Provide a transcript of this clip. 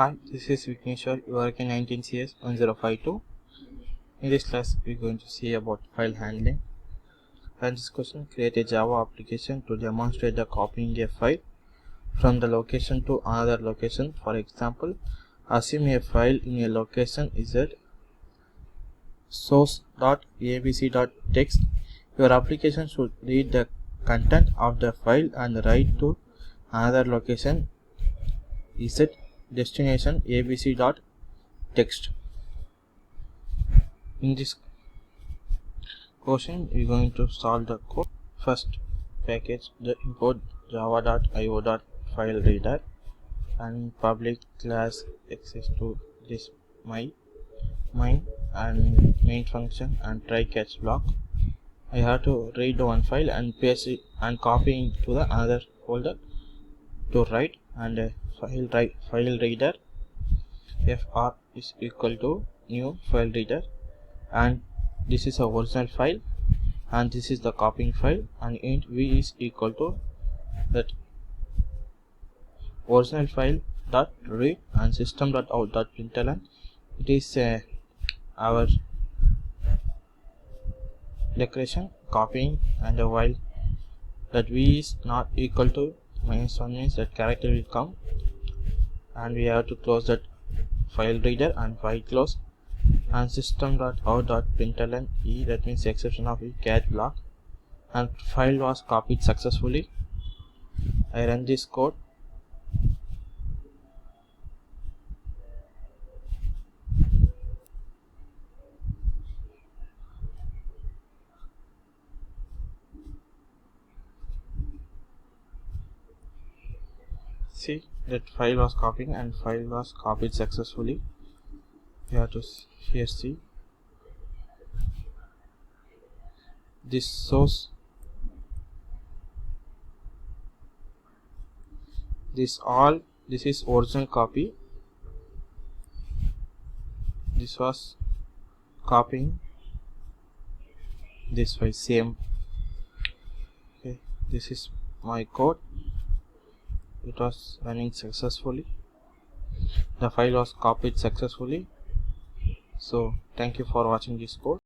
Hi, this is Vigneshwar. You are in 19CS 1052. In this class, we are going to see about file handling. And this question, create a Java application to demonstrate the copying a file from the location to another location. For example, assume a file in a location is at source.abc.txt. Your application should read the content of the file and write to another location is at destination abc.txt. In this question, we are going to solve the code. First, package the import java.io.fileReader and public class access to this main and main function and try catch block. I have to read one file and paste it and copy it to the another folder to write, and file reader fr is equal to new file reader, and this is a original file and this is the copying file, and int v is equal to that original file dot read and system dot out dot println. It is our declaration copying, and while that v is not equal to -1 means that character will come, and we have to close that file reader and file close, and system.out.println e, that means exception of e catch block, and file was copied successfully. I run this code. See that file was copying and file was copied successfully. You have to here see this source, this is original copy. This was copying this file same. Okay, this is my code. It was running successfully. The file was copied successfully. So thank you for watching this code.